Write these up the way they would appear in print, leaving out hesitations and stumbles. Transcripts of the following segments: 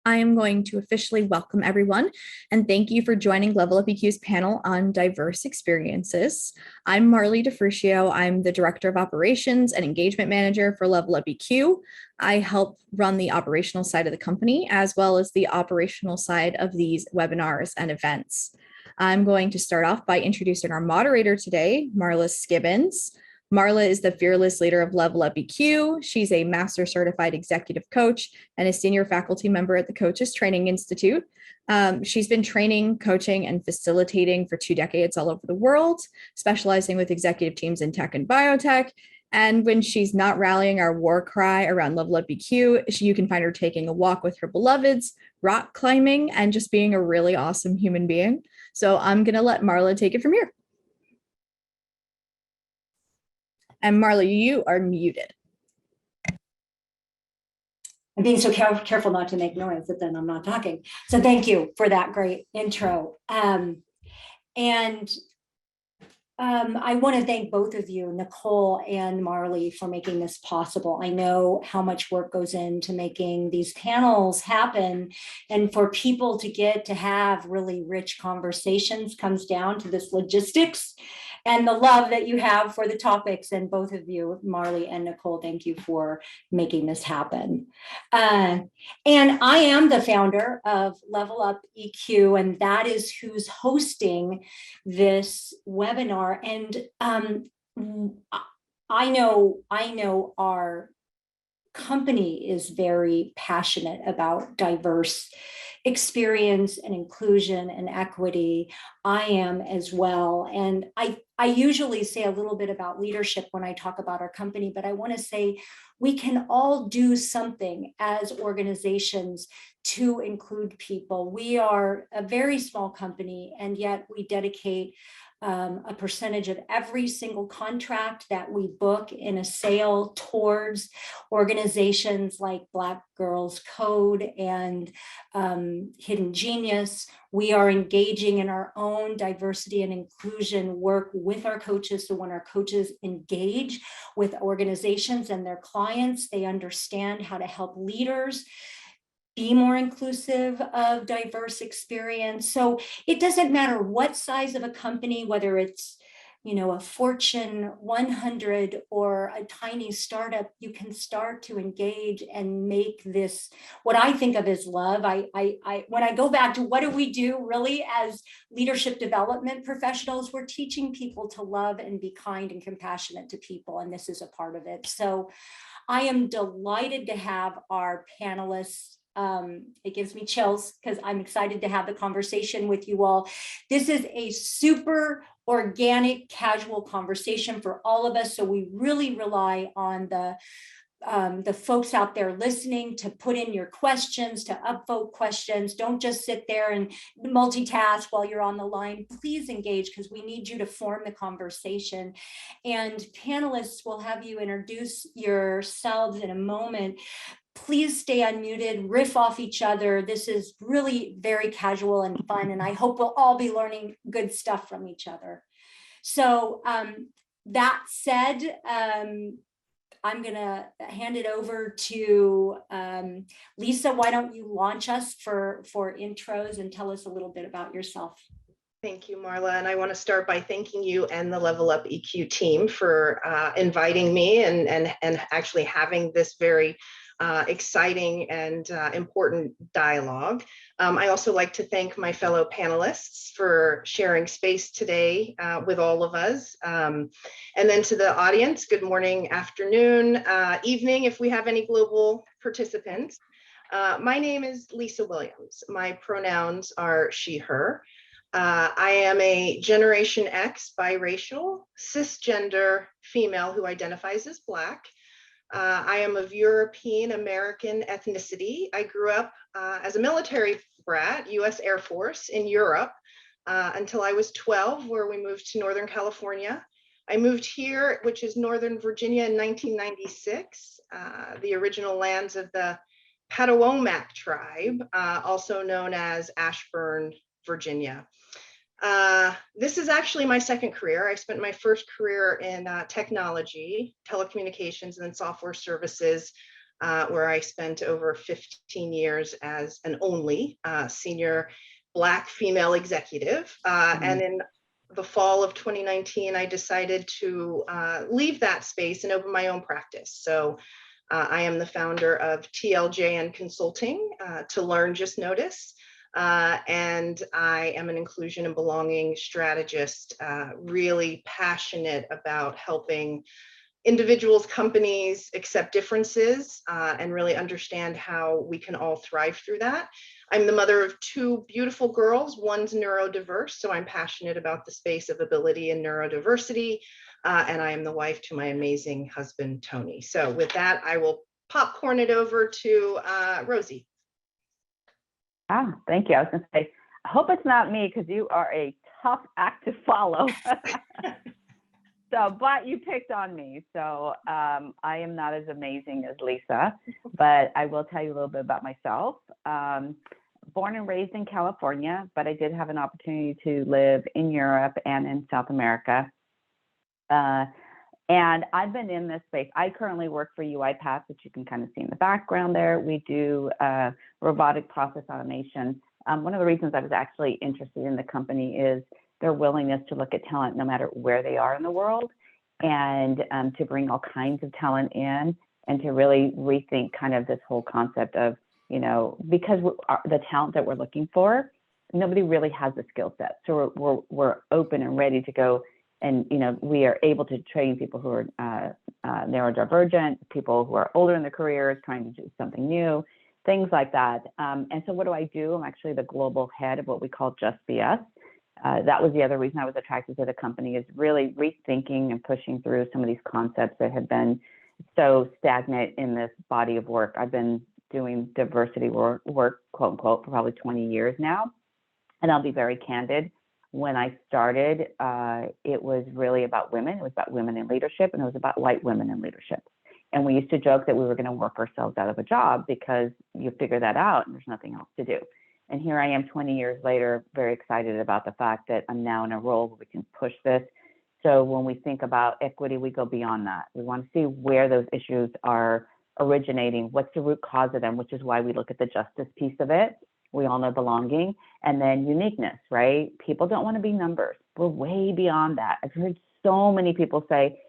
I am going to officially welcome everyone and thank you for joining Level Up EQ's panel on diverse experiences. I'm Marley DeFrucio. I'm the Director of Operations and Engagement Manager for Level Up EQ. I help run the operational side of the company as well as the operational side of these webinars and events. I'm going to start off by introducing our moderator today, Marla Skibbins. Marla is the fearless leader of Level Up EQ. She's a master certified executive coach and a senior faculty member at the Coaches Training Institute. She's been training, coaching, and facilitating for 2 decades all over the world, specializing with executive teams in tech and biotech. And when she's not rallying our war cry around Level Up EQ, you can find her taking a walk with her beloveds, rock climbing, and just being a really awesome human being. So I'm going to let Marla take it from here. And Marla, you are muted. I'm being so careful not to make noise that then I'm not talking. So thank you for that great intro. I want to thank both of you, Nicole and Marley, for making this possible. I know how much work goes into making these panels happen, and for people to get to have really rich conversations comes down to this logistics and the love that you have for the topics. And both of you, Marley and Nicole, thank you for making this happen. And I am the founder of Level Up EQ, and that is who's hosting this webinar. And I know our company is very passionate about diverse experience and inclusion and equity. I am as well. And I usually say a little bit about leadership when I talk about our company, but I want to say we can all do something as organizations to include people. We are a very small company, and yet we dedicate a percentage of every single contract that we book in a sale towards organizations like Black Girls Code and Hidden Genius. We are engaging in our own diversity and inclusion work with our coaches. So when our coaches engage with organizations and their clients, they understand how to help leaders be more inclusive of diverse experience. So it doesn't matter what size of a company, whether it's, you know, a Fortune 100 or a tiny startup, you can start to engage and make this what I think of as love. When I go back to what do we do really as leadership development professionals, we're teaching people to love and be kind and compassionate to people, and this is a part of it. So I am delighted to have our panelists. It gives me chills because I'm excited to have the conversation with you all. This is a super organic, casual conversation for all of us. So we really rely on the folks out there listening to put in your questions, to upvote questions. Don't just sit there and multitask while you're on the line. Please engage, because we need you to form the conversation. And panelists will have you introduce yourselves in a moment. Please stay unmuted, riff off each other. This is really very casual and fun, and I hope we'll all be learning good stuff from each other. So that said, I'm gonna hand it over to Lisa. Why don't you launch us for intros and tell us a little bit about yourself? Thank you, Marla. And I want to start by thanking you and the Level Up EQ team for inviting me and actually having this very exciting and important dialogue. I also like to thank my fellow panelists for sharing space today with all of us. And then to the audience, good morning, afternoon, evening, if we have any global participants. My name is Lisa Williams. My pronouns are she, her. I am a Generation X biracial, cisgender female who identifies as Black. I am of European American ethnicity. I grew up as a military brat, US Air Force in Europe until I was 12, where we moved to Northern California. I moved here, which is Northern Virginia, in 1996, the original lands of the Patawomack tribe, also known as Ashburn, Virginia. This is actually my second career. I spent my first career in technology, telecommunications, and then software services where I spent over 15 years as an only senior Black female executive. And in the fall of 2019, I decided to leave that space and open my own practice. So I am the founder of TLJN Consulting, To Learn, Just Notice. And I am an inclusion and belonging strategist, really passionate about helping individuals, companies accept differences and really understand how we can all thrive through that. I'm the mother of two beautiful girls. One's neurodiverse, so I'm passionate about the space of ability and neurodiversity. And I am the wife to my amazing husband, Tony. So with that, I will popcorn it over to Rosie. Thank you. I was going to say, I hope it's not me because you are a tough act to follow. So, but you picked on me. So I am not as amazing as Lisa, but I will tell you a little bit about myself. Born and raised in California, but I did have an opportunity to live in Europe and in South America. And I've been in this space. I currently work for UiPath, which you can kind of see in the background there. We do robotic process automation. One of the reasons I was actually interested in the company is their willingness to look at talent no matter where they are in the world, and to bring all kinds of talent in, and to really rethink kind of this whole concept of, you know, because the talent that we're looking for, nobody really has the skill set. So we're open and ready to go. And, you know, we are able to train people who are neurodivergent, people who are older in their careers, trying to do something new, things like that. And so what do I do? I'm actually the global head of what we call Just Be Us. That was the other reason I was attracted to the company, is really rethinking and pushing through some of these concepts that have been so stagnant in this body of work. I've been doing diversity work, quote unquote, for probably 20 years now. And I'll be very candid. When I started, it was really about women. It was about women in leadership, and it was about white women in leadership. And we used to joke that we were going to work ourselves out of a job because you figure that out and there's nothing else to do. And here I am 20 years later, very excited about the fact that I'm now in a role where we can push this. So when we think about equity, we go beyond that. We want to see where those issues are originating, what's the root cause of them, which is why we look at the justice piece of it. We all know belonging, and then uniqueness, right? People don't want to be numbers. We're way beyond that. I've heard so many people say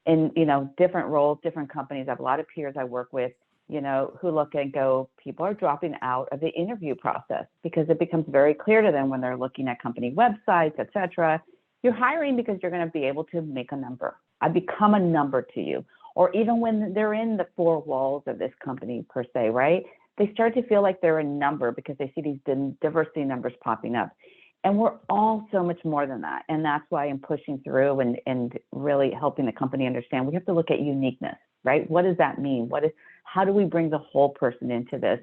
in, you know, different roles, different companies. I have a lot of peers I work with, you know, who look and go, people are dropping out of the interview process because it becomes very clear to them when they're looking at company websites, et cetera. You're hiring because you're going to be able to make a number. I become a number to you. Or even when they're in the four walls of this company per se, right? They start to feel like they're a number because they see these diversity numbers popping up. And we're all so much more than that. And that's why I'm pushing through and really helping the company understand we have to look at uniqueness, right? What does that mean? How do we bring the whole person into this?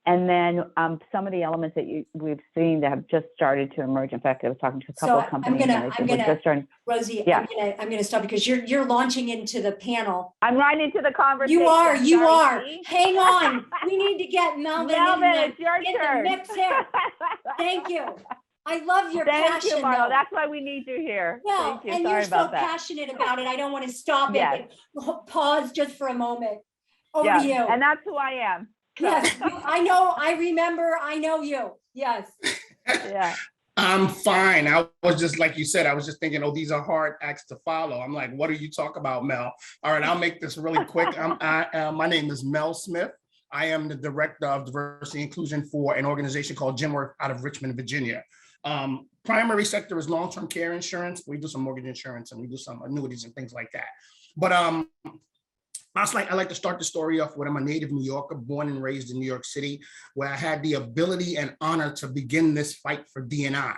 And then some of the elements that we've seen that have just started to emerge. In fact, I was talking to a couple of companies. Rosie, yeah. I'm gonna stop because you're launching into the panel. I'm right into the conversation. You are. Hang on. We need to get Melvyn it's your turn. The mix here. Thank you. I love your passion. Thank you, Marlo. That's why we need you here. Well, Thank you. and you're so passionate about it. I don't want to stop it. Pause just for a moment. Over to you. And that's who I am. So. Yes, I know. I remember. I know you. Yes. Yeah. I'm fine. I was just, like you said, I was just thinking, oh, these are hard acts to follow. I'm like, what do you talk about, Mel? All right, I'll make this really quick. My name is Mel Smith. I am the Director of Diversity and Inclusion for an organization called Genworth out of Richmond, Virginia. Primary sector is long-term care insurance. We do some mortgage insurance and we do some annuities and things like that. But I like to start the story off with I'm a native New Yorker, born and raised in New York City, where I had the ability and honor to begin this fight for D&I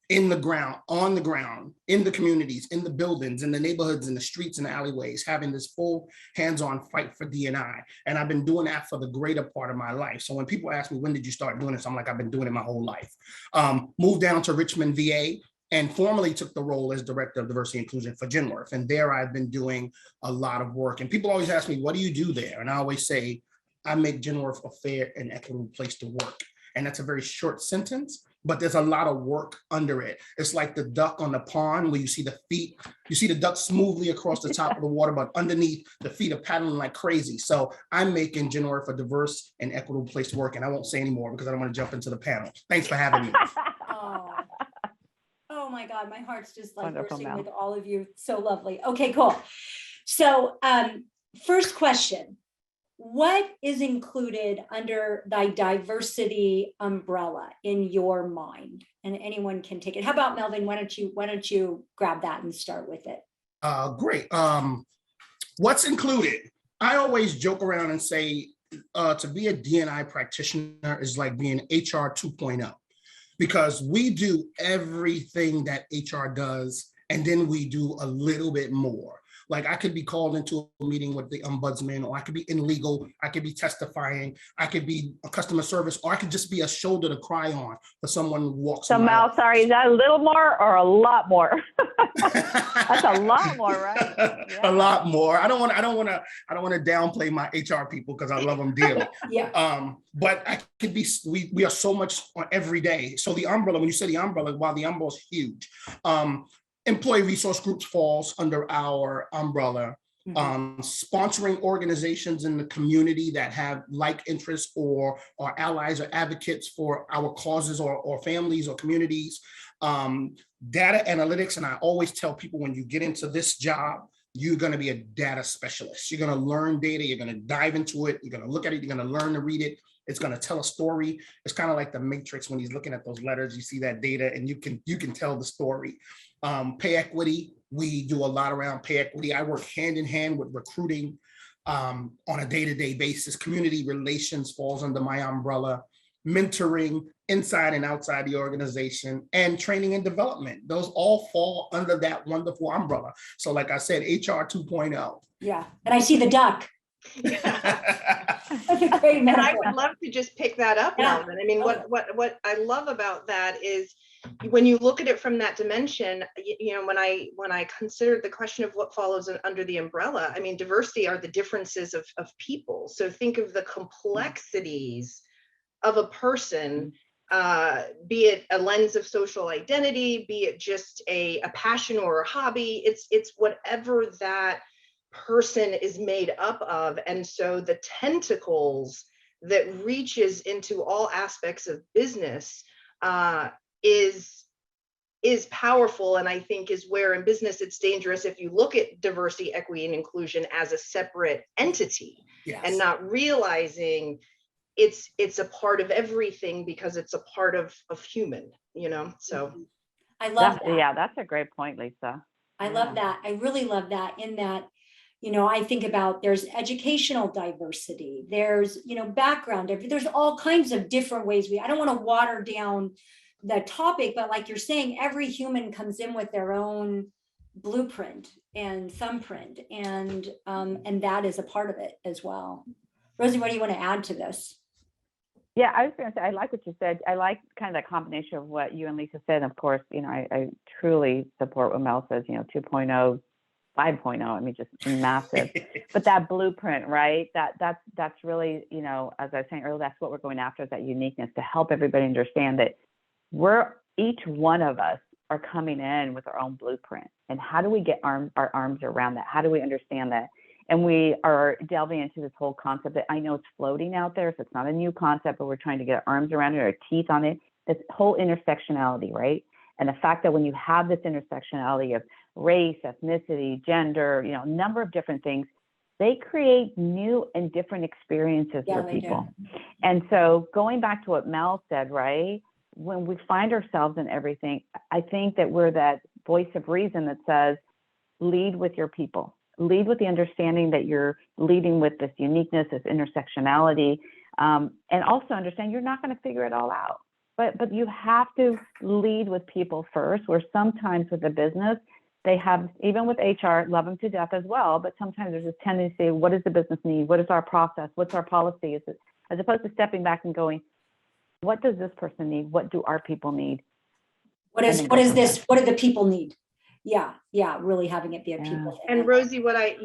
in the ground, on the ground, in the communities, in the buildings, in the neighborhoods, in the streets and alleyways, having this full hands-on fight for D&I. And I've been doing that for the greater part of my life. So when people ask me, when did you start doing this? I'm like, I've been doing it my whole life. Moved down to Richmond, VA, and formally took the role as Director of Diversity and Inclusion for Genworth. And there I've been doing a lot of work. And people always ask me, what do you do there? And I always say, I make Genworth a fair and equitable place to work. And that's a very short sentence, but there's a lot of work under it. It's like the duck on the pond where you see the feet, you see the duck smoothly across the top of the water, but underneath the feet are paddling like crazy. So I'm making Genworth a diverse and equitable place to work. And I won't say any more because I don't want to jump into the panel. Thanks for having me. Oh my God, my heart's just like Wonderful, bursting Mel. with all of you. So lovely. Okay, cool. So first question, what is included under the diversity umbrella in your mind? And anyone can take it. How about Melvyn? Why don't you grab that and start with it? Great. What's included? I always joke around and say to be a D&I practitioner is like being HR 2.0. Because we do everything that HR does, and then we do a little bit more. Like I could be called into a meeting with the ombudsman, or I could be in legal, I could be testifying, I could be a customer service, or I could just be a shoulder to cry on for someone who walks. So Mel, sorry, is that a little more or a lot more? That's a lot more, right? Yeah. A lot more. I don't want to downplay my HR people because I love them dearly. Yeah. But I could be. We are so much on every day. So the umbrella. When you say the umbrella, while the umbrella is huge, employee resource groups falls under our umbrella. Sponsoring organizations in the community that have like interests or are allies or advocates for our causes or families or communities. Data analytics, and I always tell people when you get into this job, you're going to be a data specialist. You're going to learn data, you're going to dive into it, you're going to look at it, you're going to learn to read it. It's going to tell a story. It's kind of like the Matrix when he's looking at those letters, you see that data and you can tell the story. Pay equity, we do a lot around pay equity. I work hand in hand with recruiting on a day-to-day basis. Community relations falls under my umbrella. Mentoring inside and outside the organization, and training and development. Those all fall under that wonderful umbrella. So like I said, HR 2.0. Yeah, and I see the duck. That's a great metaphor. And I would love to just pick that up, Yeah. Melvyn. I mean, what I love about that is when you look at it from that dimension, you know, when I considered the question of what follows under the umbrella, I mean, diversity are the differences of people. So think of the complexities of a person, be it a lens of social identity, be it just a passion or a hobby, it's whatever that person is made up of. And so the tentacles that reaches into all aspects of business is powerful, and I think is where in business it's dangerous if you look at diversity, equity, and inclusion as a separate entity. Yes. And not realizing it's a part of everything because it's a part of human, you know. So I love that. Yeah, that's a great point, Lisa. I love that. I really love that. In that, you know, I think about there's educational diversity, there's, you know, background, there's all kinds of different ways. I don't want to water down the topic, but like you're saying, every human comes in with their own blueprint and thumbprint, and that is a part of it as well. Rosie, what do you want to add to this? Yeah, I was going to say, I like what you said. I like kind of that combination of what you and Lisa said. And of course, you know, I truly support what Mel says, you know, 2.0, 5.0, I mean, just massive. But that blueprint, right? That's really, you know, as I was saying earlier, that's what we're going after, is that uniqueness, to help everybody understand that each one of us are coming in with our own blueprint. And how do we get our arms around that? How do we understand that? And we are delving into this whole concept that I know it's floating out there, so it's not a new concept, but we're trying to get our arms around it, our teeth on it, this whole intersectionality, right? And the fact that when you have this intersectionality of race, ethnicity, gender, you know, a number of different things, they create new and different experiences for people. And so going back to what Mel said, right? When we find ourselves in everything, I think that we're that voice of reason that says, lead with your people. Lead with the understanding that you're leading with this uniqueness, this intersectionality, and also understand you're not going to figure it all out. But you have to lead with people first, where sometimes with the business, they have, even with HR, love them to death as well, but sometimes there's this tendency, what does the business need? What is our process? What's our policy? Is it, as opposed to stepping back and going, what does this person need? What do our people need? What do the people need? Yeah, really having it be a people. And Rosie, what I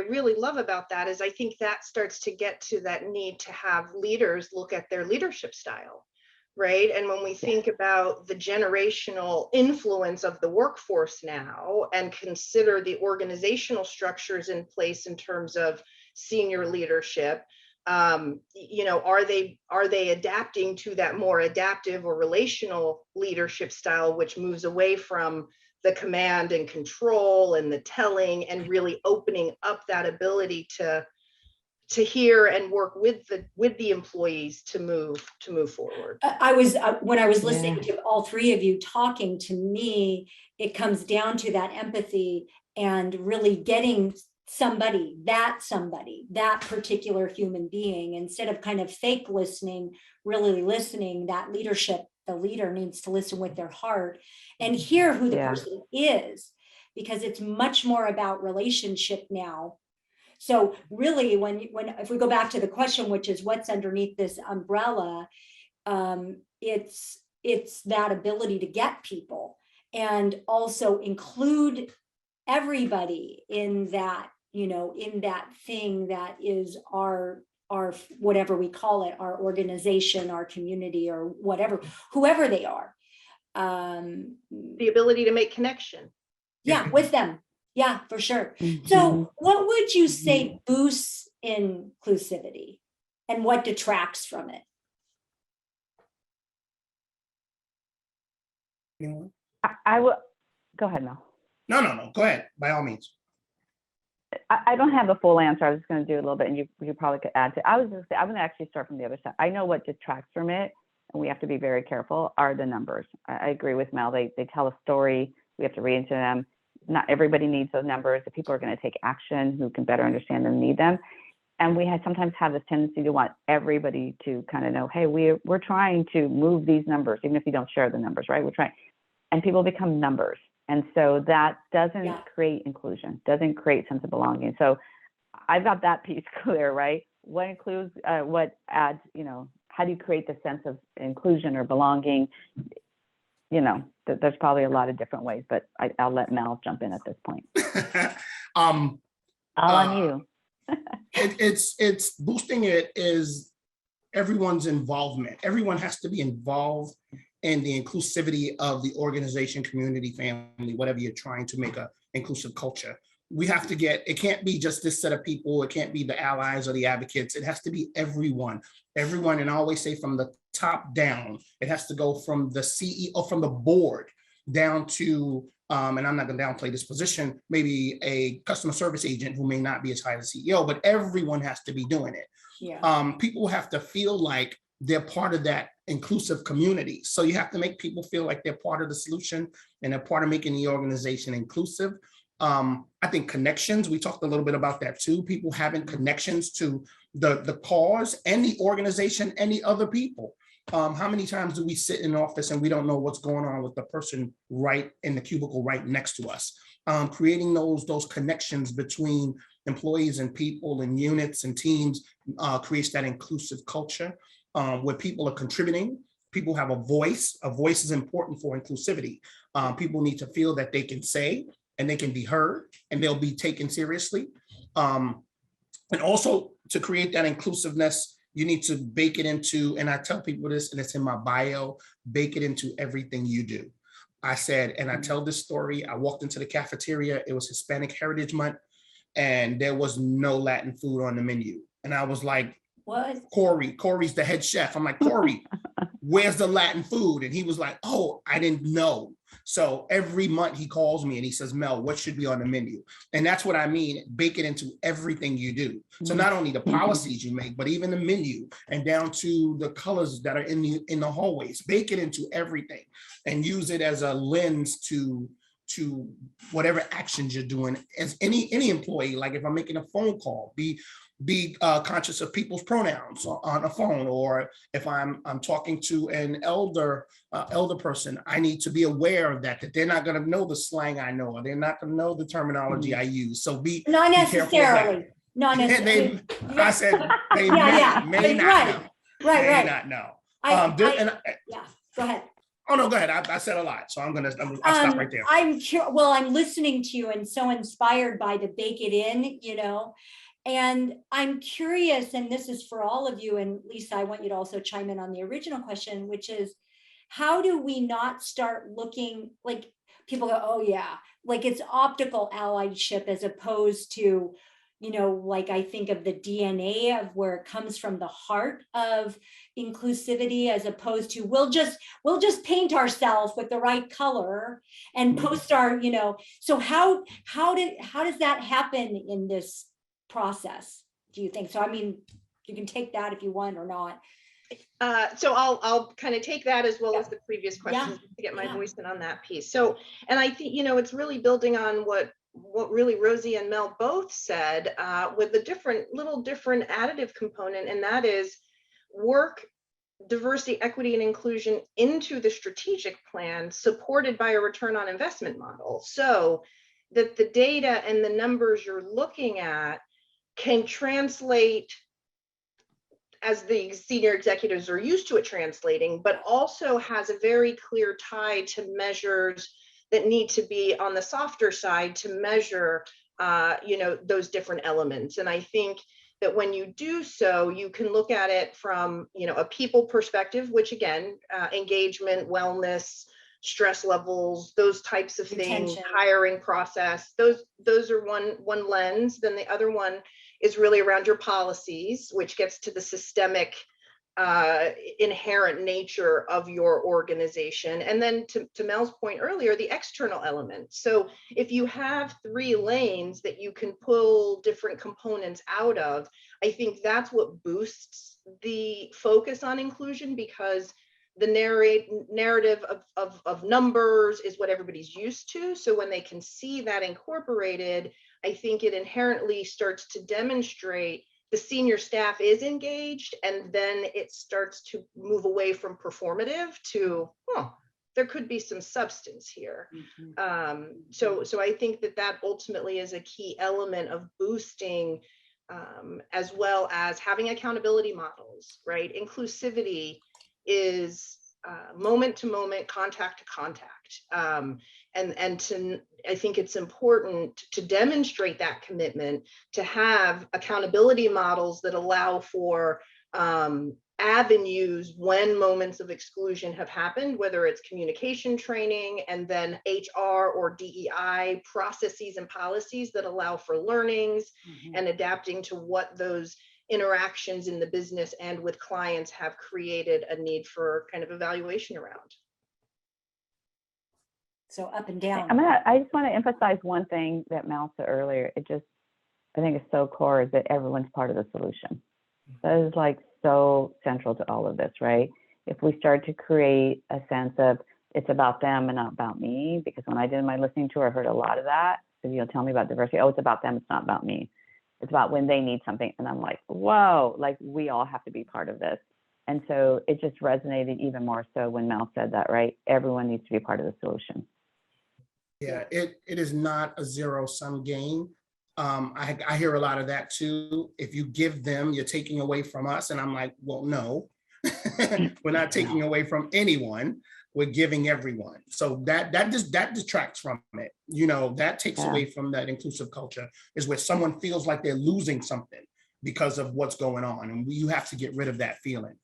really love about that is I think that starts to get to that need to have leaders look at their leadership style, right? And when we think about the generational influence of the workforce now and consider the organizational structures in place in terms of senior leadership, you know, are they adapting to that more adaptive or relational leadership style, which moves away from the command and control and the telling, and really opening up that ability to hear and work with the employees to move forward. I was when I was listening to all three of you talking, to me, it comes down to that empathy and really getting somebody, that particular human being, instead of kind of fake listening, really listening. That leadership, the leader needs to listen with their heart and hear who the person is, because it's much more about relationship now. So really, if we go back to the question, which is what's underneath this umbrella, it's that ability to get people and also include everybody in that, you know, in that thing that is our whatever we call it, our organization, our community, or whatever, whoever they are. The ability to make connection. Yeah, with them. Yeah, for sure. So what would you say boosts inclusivity and what detracts from it? I will go ahead, Mel. No. Go ahead, by all means. I don't have the full answer. I was just going to do a little bit, and you probably could add to. I was going to say I'm going to actually start from the other side. I know what detracts from it, and we have to be very careful. Are the numbers? I agree with Mel. They tell a story. We have to read into them. Not everybody needs those numbers. The people are going to take action who can better understand them, need them. And we sometimes have this tendency to want everybody to kind of know, hey, we're trying to move these numbers, even if you don't share the numbers, right? We're trying, and people become numbers. And so that doesn't create inclusion, doesn't create sense of belonging. So I've got that piece clear, right? What includes, what adds, you know, how do you create the sense of inclusion or belonging? You know, there's probably a lot of different ways, but I'll let Mel jump in at this point. All on you. it's boosting it is everyone's involvement. Everyone has to be involved in the inclusivity of the organization, community, family, whatever you're trying to make a inclusive culture. We have to it can't be just this set of people. It can't be the allies or the advocates. It has to be everyone, and I always say from the top down. It has to go from the CEO, from the board down to, and I'm not going to downplay this position, maybe a customer service agent who may not be as high as CEO, but everyone has to be doing it. Yeah. People have to feel like they're part of that inclusive community. So you have to make people feel like they're part of the solution and they're part of making the organization inclusive. I think connections, we talked a little bit about that too. People having connections to the cause and the organization and the other people. How many times do we sit in office and we don't know what's going on with the person right in the cubicle right next to us? Creating those connections between employees and people and units and teams creates that inclusive culture where people are contributing. People have a voice. A voice is important for inclusivity. People need to feel that they can say and they can be heard and they'll be taken seriously. And also to create that inclusiveness, you need to bake it into, and I tell people this, and it's in my bio, bake it into everything you do. I said, and I tell this story, I walked into the cafeteria, it was Hispanic Heritage Month, and there was no Latin food on the menu. And I was like, what? Corey's the head chef. I'm like, Corey, where's the Latin food? And he was like, oh, I didn't know. So every month he calls me and he says, Mel, what should be on the menu? And that's what I mean, bake it into everything you do. So not only the policies you make, but even the menu and down to the colors that are in the hallways, bake it into everything and use it as a lens to whatever actions you're doing as any employee. Like if I'm making a phone call, be conscious of people's pronouns on a phone, or if I'm talking to an elder person, I need to be aware of that they're not going to know the slang I know, or they're not going to know the terminology I use. So not necessarily. Not necessarily. I said they may not know. Right. Not know. Yeah. Go ahead. Oh no, go ahead. I said a lot, so I'll stop right there. I'm listening to you and so inspired by the bake it in, And I'm curious, and this is for all of you, and Lisa, I want you to also chime in on the original question, which is, how do we not start looking like people go, oh yeah, like it's optical allyship as opposed to, like I think of the DNA of where it comes from, the heart of inclusivity, as opposed to we'll just paint ourselves with the right color and post our, so how does that happen in this process, do you think? So I mean, you can take that if you want or not. So I'll kind of take that as well as the previous questions to get my voice in on that piece. So, and I think, it's really building on what really Rosie and Mel both said, with a little different additive component, and that is work diversity, equity, and inclusion into the strategic plan, supported by a return on investment model, so that the data and the numbers you're looking at can translate as the senior executives are used to it translating, but also has a very clear tie to measures that need to be on the softer side to measure, those different elements. And I think that when you do so, you can look at it from, a people perspective, which again, engagement, wellness, stress levels, those types of things, hiring process, those are one lens. Then the other one is really around your policies, which gets to the systemic inherent nature of your organization. And then to Mel's point earlier, the external element. So if you have 3 lanes that you can pull different components out of, I think that's what boosts the focus on inclusion, because the narrative of numbers is what everybody's used to. So when they can see that incorporated, I think it inherently starts to demonstrate the senior staff is engaged, and then it starts to move away from performative to, there could be some substance here. So I think that ultimately is a key element of boosting, as well as having accountability models, right? Inclusivity is moment to moment, contact to contact. I think it's important to demonstrate that commitment, to have accountability models that allow for avenues when moments of exclusion have happened, whether it's communication training and then HR or DEI processes and policies that allow for learnings and adapting to what those interactions in the business and with clients have created a need for kind of evaluation around. So up and down. I just want to emphasize one thing that Mel said earlier. I think it's so core, is that everyone's part of the solution. That is like so central to all of this, right? If we start to create a sense of it's about them and not about me, because when I did my listening tour, I heard a lot of that. So tell me about diversity. Oh, it's about them. It's not about me. It's about when they need something. And I'm like, whoa, like we all have to be part of this. And so it just resonated even more so when Mel said that, right? Everyone needs to be part of the solution. Yeah, it is not a zero-sum game. I hear a lot of that too. If you give them, you're taking away from us. And I'm like, well, no, we're not taking away from anyone. We're giving everyone. So that detracts from it. That takes away from that inclusive culture, is where someone feels like they're losing something because of what's going on. And you have to get rid of that feeling.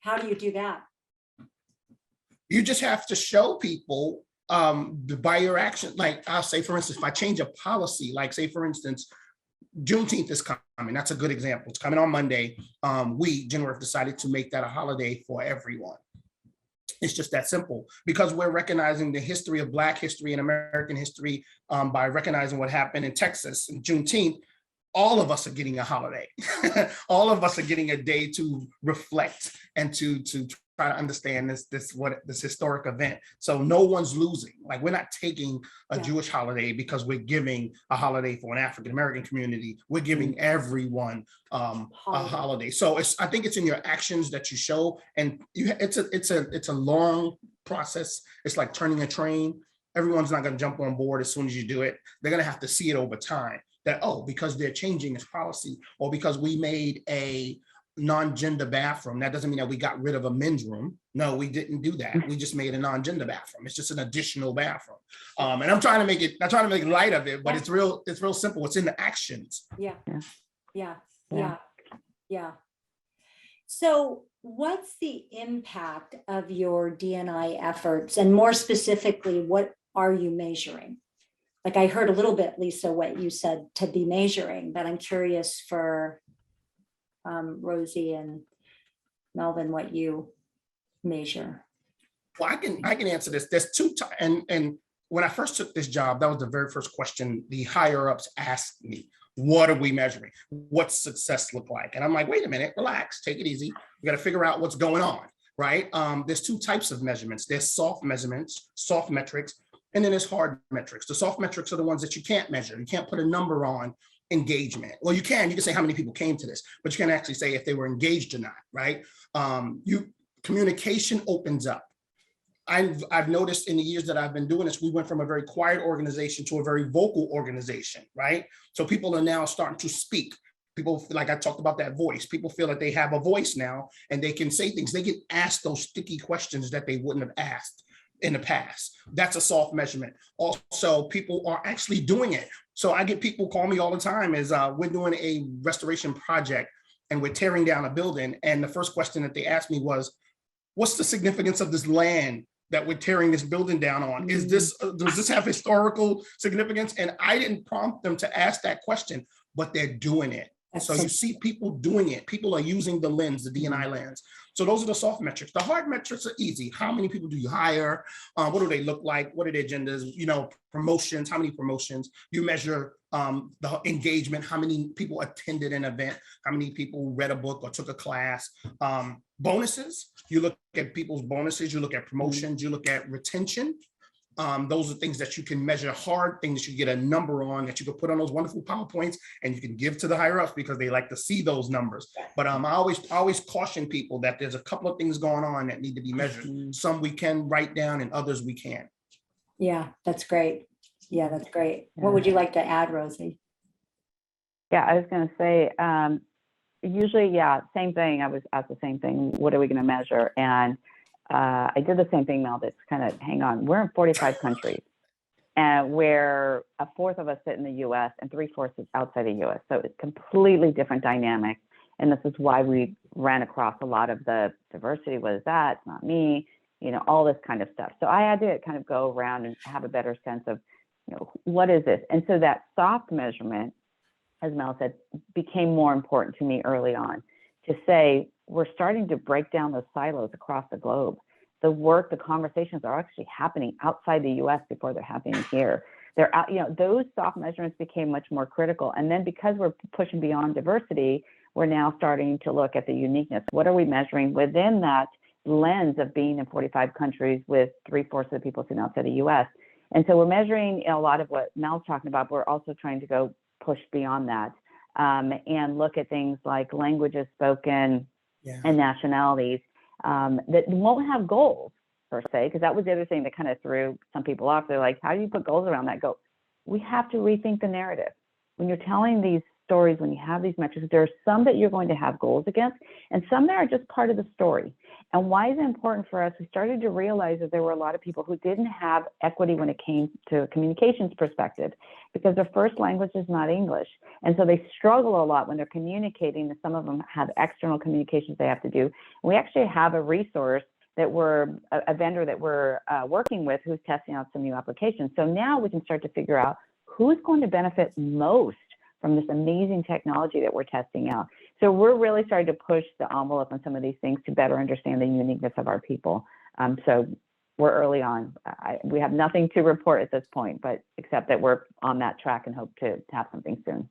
How do you do that? You just have to show people by your action. Like I'll say, for instance, if I change a policy, like say, for instance, Juneteenth is coming. That's a good example. It's coming on Monday. We, Genworth, decided to make that a holiday for everyone. It's just that simple, because we're recognizing the history of Black history and American history by recognizing what happened in Texas and Juneteenth. All of us are getting a holiday. All of us are getting a day to reflect and to try to understand this historic event. So no one's losing. Like, we're not taking a Jewish holiday because we're giving a holiday for an African American community. We're giving everyone a holiday. So I think it's in your actions that you show, and it's a long process. It's like turning a train. Everyone's not going to jump on board as soon as you do it. They're going to have to see it over time. That, because they're changing this policy, or because we made a non-gender bathroom, that doesn't mean that we got rid of a men's room. No, we didn't do that. We just made a non-gender bathroom. It's just an additional bathroom. And I'm trying to make it light of it, but it's real simple. It's in the actions. Yeah. Yeah. Yeah. Yeah. So what's the impact of your D&I efforts? And more specifically, what are you measuring? Like I heard a little bit, Lisa, what you said to be measuring, but I'm curious for Rosie and Melvyn, what you measure. Well, I can answer this. There's and when I first took this job, that was the very first question the higher ups asked me. What are we measuring? What's success look like? And I'm like, wait a minute, relax, take it easy. We got to figure out what's going on, right? There's two types of measurements. There's soft measurements, soft metrics, and then there's hard metrics. The soft metrics are the ones that you can't measure. You can't put a number on engagement. Well, you can say how many people came to this, but you can't actually say if they were engaged or not, right? Communication opens up. I've noticed in the years that I've been doing this, we went from a very quiet organization to a very vocal organization, right? So people are now starting to speak. People, like I talked about that voice, people feel that they have a voice now and they can say things. They get asked those sticky questions that they wouldn't have asked in the past. That's a soft measurement. Also, people are actually doing it. So I get people call me all the time as we're doing a restoration project and we're tearing down a building. And the first question that they asked me was, what's the significance of this land that we're tearing this building down on? Does this have historical significance? And I didn't prompt them to ask that question, but they're doing it. So you see people doing it. People are using the lens, the D&I lens. So those are the soft metrics. The hard metrics are easy. How many people do you hire? What do they look like? What are their agendas? Promotions, how many promotions? You measure the engagement, how many people attended an event, how many people read a book or took a class. Bonuses, you look at people's bonuses, you look at promotions, you look at retention. Those are things that you can measure, hard things you get a number on that you can put on those wonderful PowerPoints and you can give to the higher ups because they like to see those numbers. But I always caution people that there's a couple of things going on that need to be measured. Some we can write down and others we can't. Yeah, that's great. Yeah, that's great. What would you like to add, Rosie? Yeah, I was going to say, usually, yeah, same thing. I was asked the same thing. What are we going to measure? And I did the same thing, Mel. That's kind of, hang on. We're in 45 countries, and where a fourth of us sit in the U.S. and 3/4 is outside the U.S. So it's completely different dynamic. And this is why we ran across a lot of the diversity. What is that? It's not me. All this kind of stuff. So I had to kind of go around and have a better sense of, what is this? And so that soft measurement, as Mel said, became more important to me early on to say, we're starting to break down those silos across the globe. The work, the conversations are actually happening outside the US before they're happening here. They're out, those soft measurements became much more critical. And then because we're pushing beyond diversity, we're now starting to look at the uniqueness. What are we measuring within that lens of being in 45 countries with 3/4 of the people sitting outside the US? And so we're measuring a lot of what Mel's talking about, but we're also trying to go push beyond that and look at things like languages spoken, and nationalities that won't have goals per se, because that was the other thing that kind of threw some people off. They're like, how do you put goals around that? We have to rethink the narrative. When you're telling these stories, when you have these metrics, there are some that you're going to have goals against and some that are just part of the story. And why is it important for us? We started to realize that there were a lot of people who didn't have equity when it came to a communications perspective because their first language is not English. And so they struggle a lot when they're communicating. And some of them have external communications they have to do. And we actually have a resource that we're a vendor that we're working with who's testing out some new applications. So now we can start to figure out who's going to benefit most from this amazing technology that we're testing out. So we're really starting to push the envelope on some of these things to better understand the uniqueness of our people. So we're early on. We have nothing to report at this point, but except that we're on that track and hope to have something soon.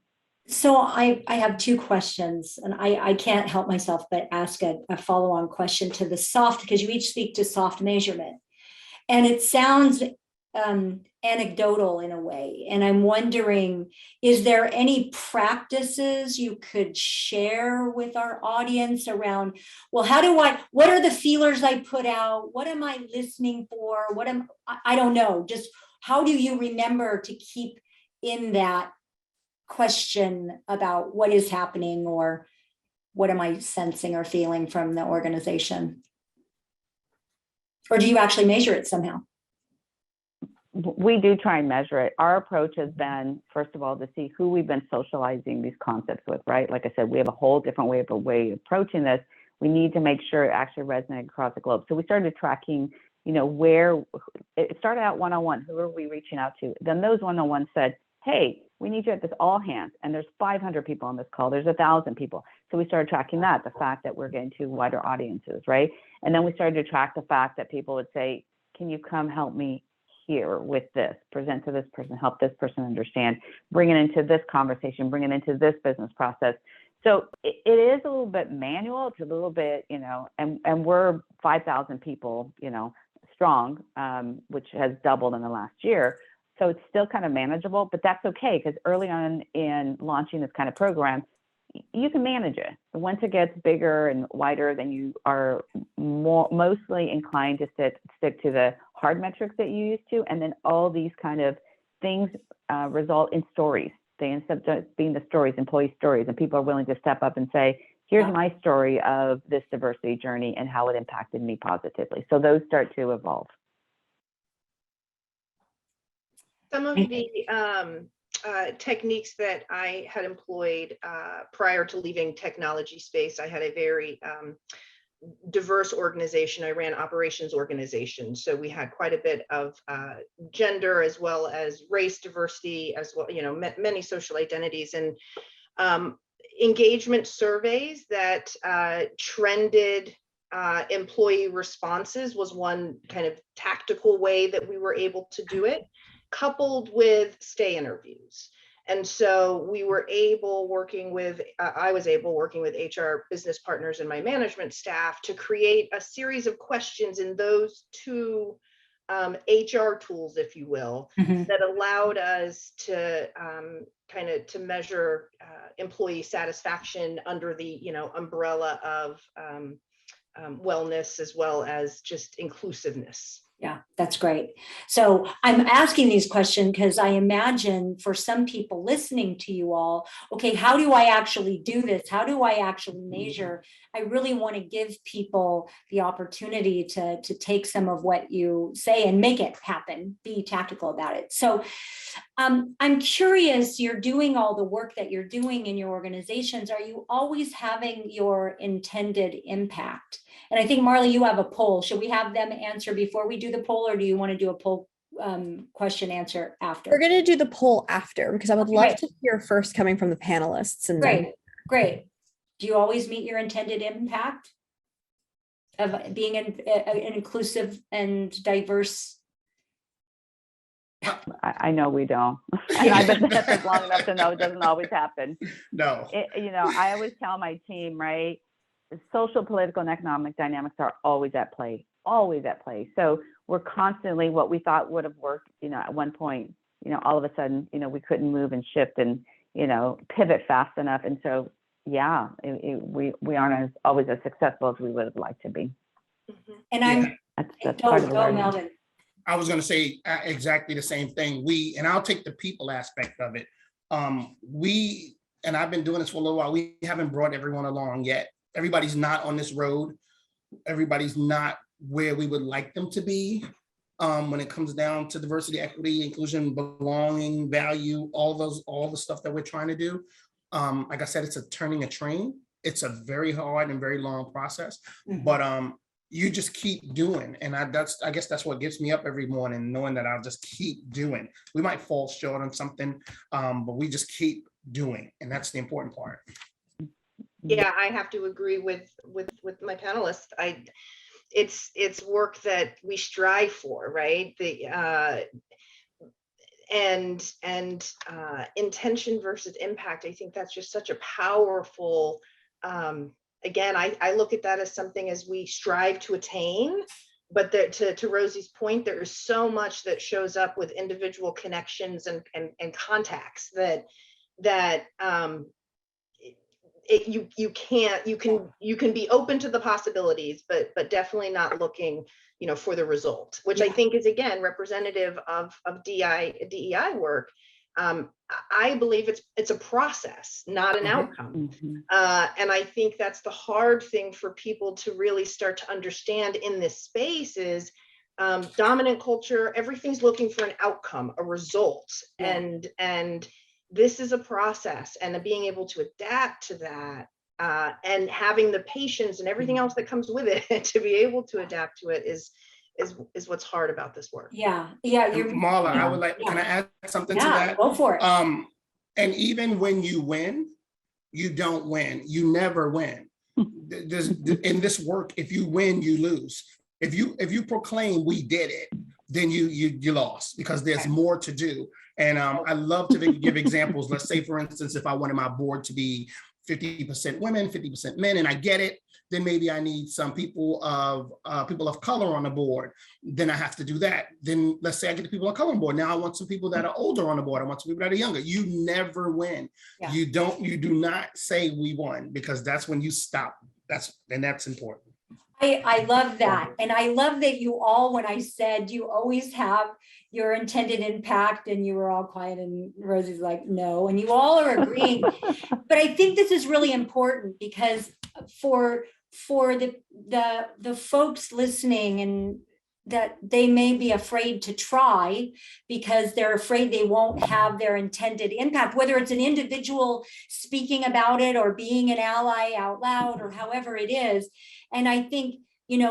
So I have two questions, and I can't help myself but ask a follow-on question to the soft, because you each speak to soft measurement. And it sounds anecdotal in a way. And I'm wondering, is there any practices you could share with our audience around, well, what are the feelers I put out? What am I listening for? I don't know. Just how do you remember to keep in that question about what is happening or what am I sensing or feeling from the organization? Or do you actually measure it somehow? We do try and measure it. Our approach has been, first of all, to see who we've been socializing these concepts with, right? Like I said, we have a whole different way of approaching this. We need to make sure it actually resonates across the globe. So we started tracking, where it started out one-on-one. Who are we reaching out to? Then those one-on-ones said, hey, we need you at this all hands. And there's 500 people on this call. There's 1,000 people. So we started tracking that, the fact that we're getting to wider audiences, right? And then we started to track the fact that people would say, can you come help me here with this, present to this person, help this person understand, bring it into this conversation, bring it into this business process. So it is a little bit manual. It's a little bit, and we're 5,000 people, strong, which has doubled in the last year. So it's still kind of manageable, but that's okay, because early on in launching this kind of program, you can manage it. Once it gets bigger and wider, then you are mostly inclined to stick to the hard metrics that you used to, and then all these kind of things result in stories. They end up being the stories, employee stories, and people are willing to step up and say, here's my story of this diversity journey and how it impacted me positively. So those start to evolve. Some of the techniques that I had employed prior to leaving technology space, I had a very diverse organization. I ran operations organizations. So we had quite a bit of gender as well as race diversity, as well, many social identities, and engagement surveys that trended employee responses was one kind of tactical way that we were able to do it, coupled with stay interviews. And so we were able, I was able, working with HR business partners and my management staff, to create a series of questions in those two HR tools, if you will, that allowed us to to measure employee satisfaction under the umbrella of wellness, as well as just inclusiveness. Yeah, that's great. So I'm asking these questions because I imagine for some people listening to you all, okay, how do I actually do this? How do I actually measure? I really want to give people the opportunity to take some of what you say and make it happen, be tactical about it. So I'm curious, you're doing all the work that you're doing in your organizations. Are you always having your intended impact? And I think, Marley, you have a poll. Should we have them answer before we do the poll, or do you want to do a poll question answer after? We're going to do the poll after, because I would love to hear first coming from the panelists. And Great. Do you always meet your intended impact of being an inclusive and diverse? I know we don't. And I've been at this long enough to know it doesn't always happen. No. I always tell my team, right? Social, political, and economic dynamics are always at play. So we're constantly, what we thought would have worked, at one point, all of a sudden, we couldn't move and shift and, pivot fast enough. And so, yeah, we aren't always as successful as we would have liked to be. And that's part of the learning. Melvyn. I was going to say exactly the same thing. And I'll take the people aspect of it. And I've been doing this for a little while, we haven't brought everyone along yet. Everybody's not on this road. Everybody's not where we would like them to be when it comes down to diversity, equity, inclusion, belonging, value, all the stuff that we're trying to do. Like I said, it's turning a train. It's a very hard and very long process, but you just keep doing. And I guess that's what gets me up every morning, knowing that I'll just keep doing. We might fall short on something, but we just keep doing. And that's the important part. Yeah, I have to agree with my panelists. It's work that we strive for, right? And intention versus impact. I think that's just such a powerful. Again, I look at that as something as we strive to attain. But to Rosie's point, there is so much that shows up with individual connections and contacts that you can be open to the possibilities, but definitely not looking, for the result, which I think is, again, representative of DEI work. I believe it's a process, not an outcome. And I think that's the hard thing for people to really start to understand in this space is dominant culture, everything's looking for an outcome, a result. And this is a process, and being able to adapt to that, and having the patience and everything else that comes with it to be able to adapt to it is what's hard about this work. You're Marla, I would like, can I add something to that? Go for it. And even when you win, you don't win. You never win. In this work, if you win, you lose. If you proclaim we did it, then you lost, because there's more to do. And I love to give examples. Let's say, for instance, if I wanted my board to be 50% women, 50% men, and I get it, then maybe I need some people of color on the board. Then I have to do that. Then let's say I get the people of color on board. Now I want some people that are older on the board. I want some people that are younger. You never win. Yeah. You do not say we won, because that's when you stop. That's important. I love that. And I love that you all, when I said you always have your intended impact, and you were all quiet, and Rosie's like, no, and you all are agreeing. But I think this is really important, because for the folks listening, and that they may be afraid to try because they're afraid they won't have their intended impact, whether it's an individual speaking about it or being an ally out loud or however it is. And I think,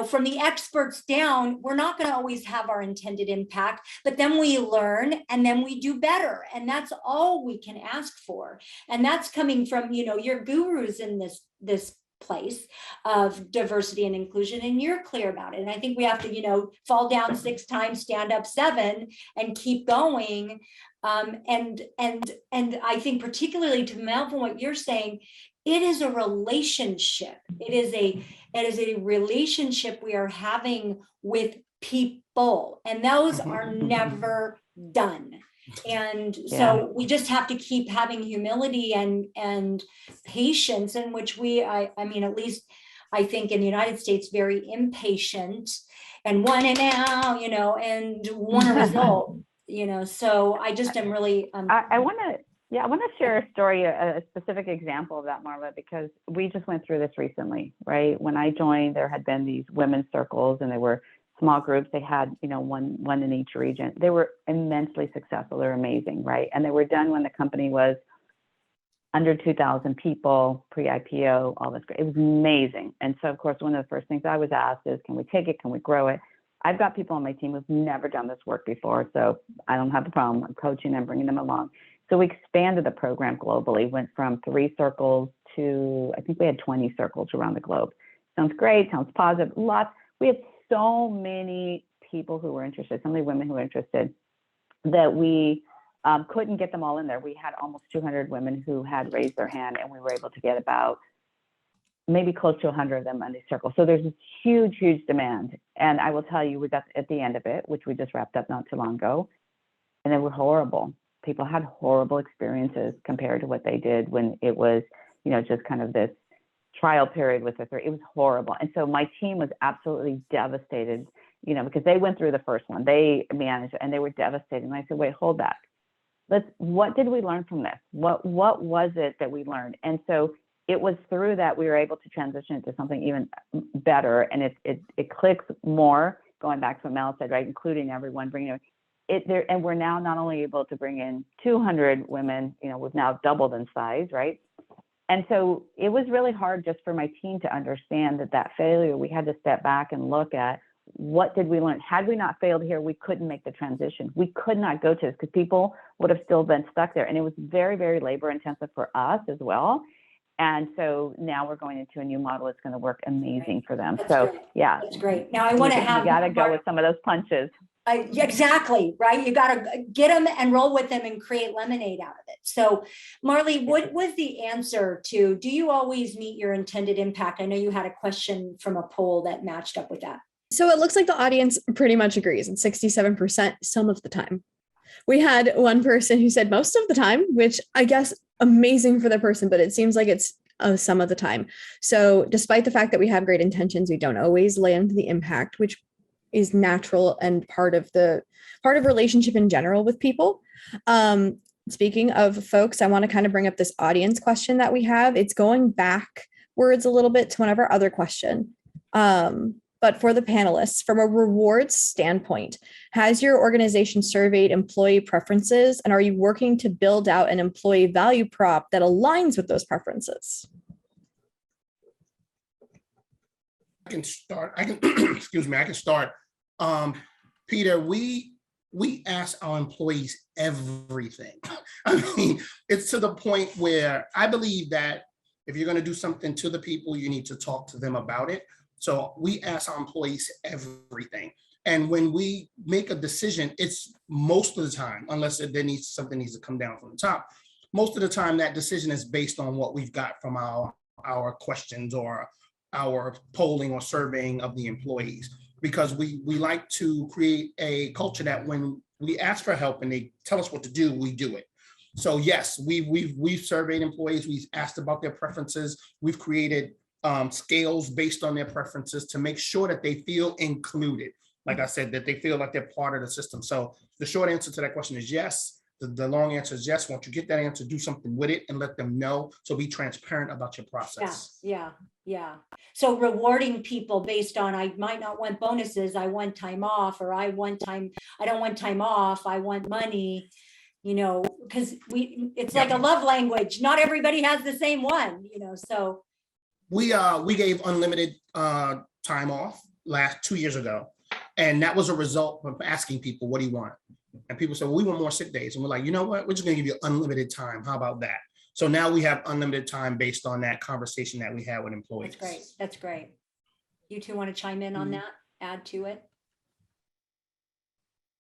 from the experts down, we're not going to always have our intended impact, but then we learn and then we do better. And that's all we can ask for. And that's coming from, your gurus in this place of diversity and inclusion, and you're clear about it. And I think we have to, fall down 6 times, stand up 7, and keep going. And I think particularly to Melvyn, what you're saying, it is a relationship. It is a relationship we are having with people, and those are never done. And so we just have to keep having humility and patience, in which I mean, at least I think in the United States, very impatient, and want it now, and want a result, so I just am really, I want to share a story, a specific example of that, Marla, because we just went through this recently, right? When I joined, there had been these women's circles, and they were small groups. They had, one in each region. They were immensely successful. They're amazing, right? And they were done when the company was under 2,000 people, pre-IPO, all this. It was amazing. And so, of course, one of the first things I was asked is, can we take it? Can we grow it? I've got people on my team who've never done this work before, so I don't have a problem. I'm coaching them, bringing them along. So we expanded the program globally, went from 3 circles to, I think we had 20 circles around the globe. Sounds great, sounds positive, lots. We had so many people who were interested, so many women who were interested, that we couldn't get them all in there. We had almost 200 women who had raised their hand, and we were able to get about maybe close to 100 of them on these circles. So there's this huge, huge demand. And I will tell you, we got at the end of it, which we just wrapped up not too long ago, and they were horrible. People had horrible experiences compared to what they did when it was, just kind of this trial period with the 3. It was horrible. And so my team was absolutely devastated, because they went through the first one, they managed, and they were devastated. And I said, wait, hold that. What did we learn from this? What was it that we learned? And so it was through that we were able to transition into something even better. And it clicks more, going back to what Mel said, right? Including everyone, bringing it there. And we're now not only able to bring in 200 women, we've now doubled in size, right? And so it was really hard just for my team to understand that failure, we had to step back and look at, what did we learn? Had we not failed here, we couldn't make the transition. We could not go to this, because people would have still been stuck there. And it was very, very labor intensive for us as well. And so now we're going into a new model. It's going to work amazing for them. That's so great. yeah, that's great. Now I want to have, you got to go with some of those punches. Exactly, right? You got to get them and roll with them and create lemonade out of it. So Marley, what was the answer to, do you always meet your intended impact? I know you had a question from a poll that matched up with that. So it looks like the audience pretty much agrees, and 67% some of the time. We had one person who said most of the time, which I guess amazing for the person, but it seems like it's some of the time. So despite the fact that we have great intentions, we don't always land the impact, which is natural and part of relationship in general with people. Speaking of folks, I want to kind of bring up this audience question that we have. It's going backwards a little bit to one of our other question. But for the panelists, from a rewards standpoint, has your organization surveyed employee preferences, and are you working to build out an employee value prop that aligns with those preferences? I can start. I can excuse me. I can start. Peter, we ask our employees everything. I mean, it's to the point where I believe that if you're going to do something to the people, you need to talk to them about it. So we ask our employees everything. And when we make a decision, it's most of the time, unless something needs to come down from the top, most of the time that decision is based on what we've got from our questions or our polling or surveying of the employees. Because we like to create a culture that when we ask for help and they tell us what to do, we do it. So yes, we've surveyed employees, we've asked about their preferences, we've created scales based on their preferences to make sure that they feel included. Like I said, that they feel like they're part of the system. So the short answer to that question is yes. The long answer is yes. Once you get that answer, do something with it and let them know. So be transparent about your process. Yeah. So rewarding people based on, I might not want bonuses, I want time off, or I don't want time off, I want money, because it's like a love language. Not everybody has the same one, so. We gave unlimited time off 2 years ago. And that was a result of asking people, what do you want? And people said, well, we want more sick days. And we're like, you know what? We're just going to give you unlimited time. How about that? So now we have unlimited time based on that conversation that we had with employees. That's great. You two want to chime in on that, add to it?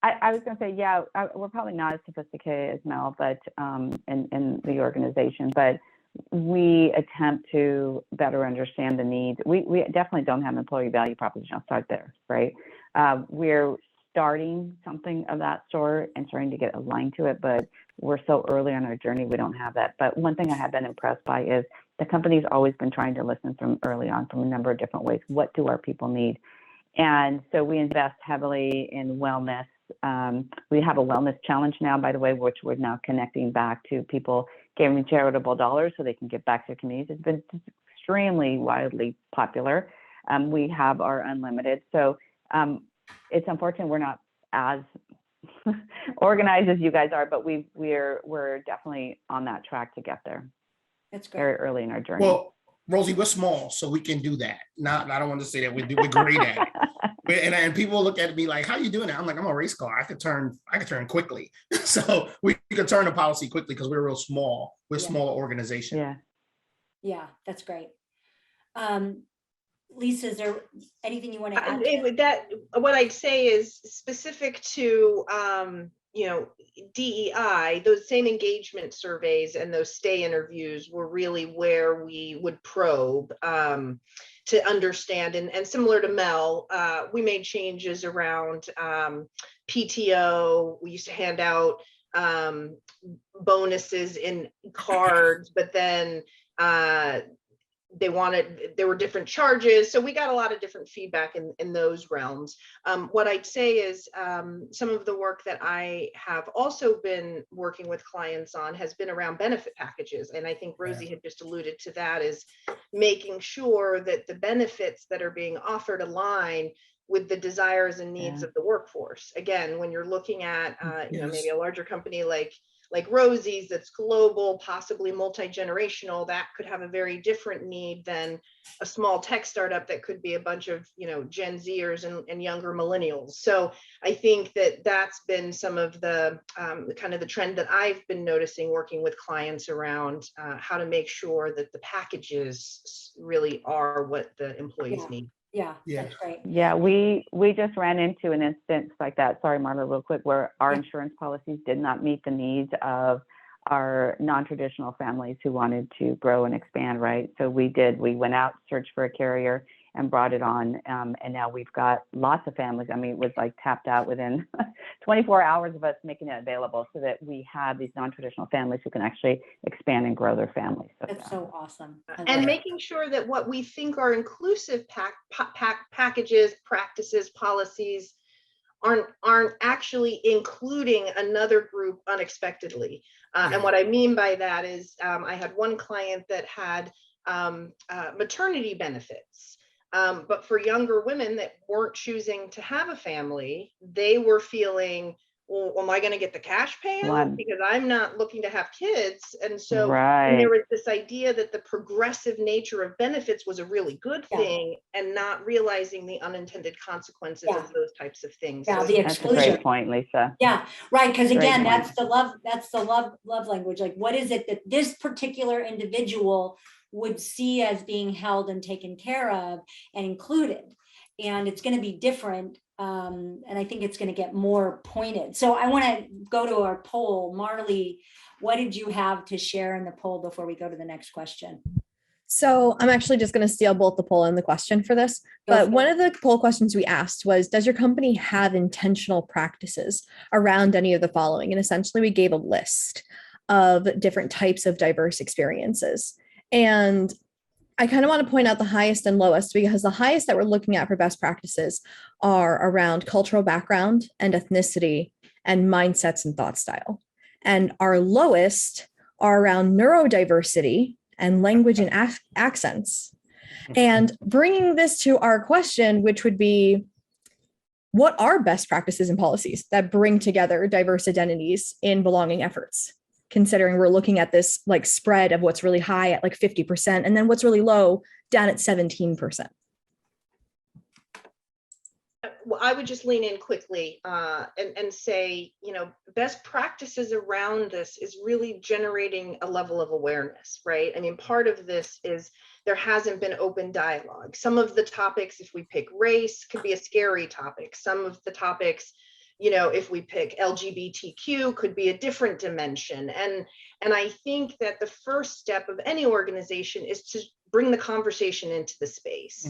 I was going to say, yeah, we're probably not as sophisticated as Mel, but in the organization, but we attempt to better understand the needs. We definitely don't have an employee value proposition. I'll start there, right? We're starting something of that sort and starting to get aligned to it, but we're so early on our journey, we don't have that. But one thing I have been impressed by is the company's always been trying to listen from early on from a number of different ways. What do our people need? And so we invest heavily in wellness. We have a wellness challenge now, by the way, which we're now connecting back to people giving charitable dollars so they can give back to their communities. It's been extremely wildly popular. We have our unlimited. So it's unfortunate we're not as organized as you guys are, but we're definitely on that track to get there. That's great. Very early in our journey. Well, Rosie, we're small, so we can do that. I don't want to say that we're great at it. And people look at me like, how are you doing that? I'm like, I'm a race car. I could turn quickly. So we could turn a policy quickly because we're real small. We're a smaller organization. Yeah, that's great. Lisa, is there anything you want to add? What I'd say is specific to DEI, those same engagement surveys and those stay interviews were really where we would probe to understand. And similar to Mel, we made changes around PTO. We used to hand out bonuses in cards, but then there were different charges. So we got a lot of different feedback in those realms. What I'd say is some of the work that I have also been working with clients on has been around benefit packages. And I think Rosie had just alluded to that, is making sure that the benefits that are being offered align with the desires and needs of the workforce. Again, when you're looking at maybe a larger company like Rosie's that's global, possibly multi-generational, that could have a very different need than a small tech startup that could be a bunch of Gen Zers and younger millennials. So I think that that's been some of the kind of the trend that I've been noticing working with clients around how to make sure that the packages really are what the employees need. Yeah, that's great. Yeah, we just ran into an instance like that. Sorry, Marla, real quick, where our insurance policies did not meet the needs of our non-traditional families who wanted to grow and expand, right? So we went out, searched for a carrier and brought it on. And now we've got lots of families. I mean, it was like tapped out within 24 hours of us making it available so that we have these non-traditional families who can actually expand and grow their families. So, that's so awesome. And making sure that what we think are inclusive packages, practices, policies aren't actually including another group unexpectedly. And what I mean by that is I had one client that had maternity benefits. But for younger women that weren't choosing to have a family, they were feeling, well, am I going to get the cash payout? Because I'm not looking to have kids. And so and there was this idea that the progressive nature of benefits was a really good thing, and not realizing the unintended consequences of those types of things. Yeah, So the That's a exclusion. great point, Lisa. Yeah, right. Because again, Great that's the love language. Like, what is it that this particular individual would see as being held and taken care of and included? And it's going to be different. And I think it's going to get more pointed. So I want to go to our poll. Marley, what did you have to share in the poll before we go to the next question? So I'm actually just going to steal both the poll and the question for this. But one of the poll questions we asked was, does your company have intentional practices around any of the following? And essentially we gave a list of different types of diverse experiences. And I kind of want to point out the highest and lowest, because the highest that we're looking at for best practices are around cultural background and ethnicity and mindsets and thought style. And our lowest are around neurodiversity and language and accents. And bringing this to our question, which would be, what are best practices and policies that bring together diverse identities in belonging efforts? Considering we're looking at this like spread of what's really high at like 50%, and then what's really low down at 17%. Well, I would just lean in quickly and say, best practices around this is really generating a level of awareness, right? I mean, part of this is there hasn't been open dialogue. Some of the topics, if we pick race, could be a scary topic. Some of the topics, if we pick LGBTQ, could be a different dimension. And I think that the first step of any organization is to bring the conversation into the space,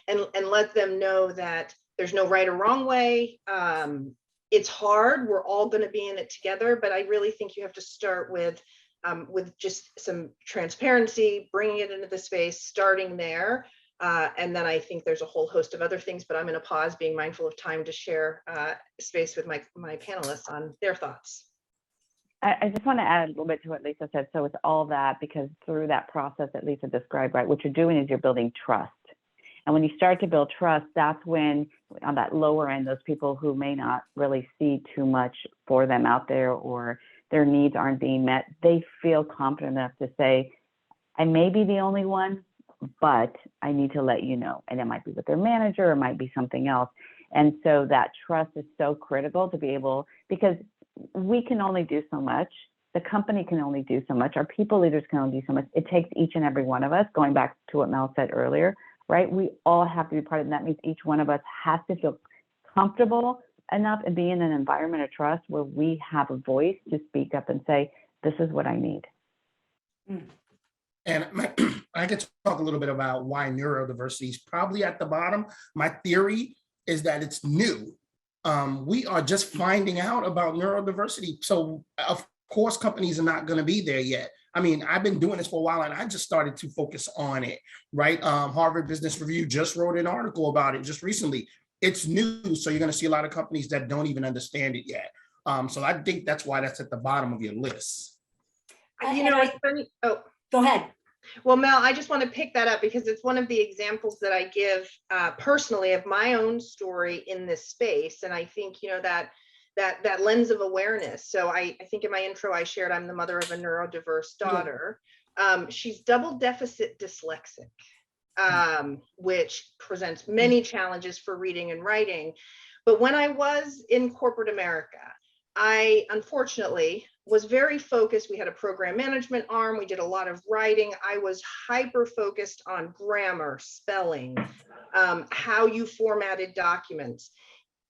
and let them know that there's no right or wrong way. It's hard. We're all going to be in it together, but I really think you have to start with just some transparency, bringing it into the space, starting there. And then I think there's a whole host of other things, but I'm going to pause, being mindful of time, to share space with my panelists on their thoughts. I just want to add a little bit to what Lisa said. So it's all that, because through that process that Lisa described, right, what you're doing is you're building trust. And when you start to build trust, that's when on that lower end, those people who may not really see too much for them out there, or their needs aren't being met, they feel confident enough to say, I may be the only one, but I need to let you know. And it might be with their manager, or it might be something else. And so that trust is so critical to be able, because we can only do so much. The company can only do so much. Our people leaders can only do so much. It takes each and every one of us, going back to what Mel said earlier, right? We all have to be part of it. And that means each one of us has to feel comfortable enough and be in an environment of trust where we have a voice to speak up and say, this is what I need. And I could talk a little bit about why neurodiversity is probably at the bottom. My theory is that it's new. We are just finding out about neurodiversity. So of course, companies are not going to be there yet. I mean, I've been doing this for a while, and I just started to focus on it, right? Harvard Business Review just wrote an article about it just recently. It's new, so you're going to see a lot of companies that don't even understand it yet. So I think that's why that's at the bottom of your list. Go ahead. Well, Mel, I just want to pick that up, because it's one of the examples that I give personally of my own story in this space. And I think, that lens of awareness. So I think in my intro, I shared I'm the mother of a neurodiverse daughter. She's double deficit dyslexic, which presents many challenges for reading and writing. But when I was in corporate America, I unfortunately was very focused. We had a program management arm. We did a lot of writing. I was hyper focused on grammar, spelling, how you formatted documents.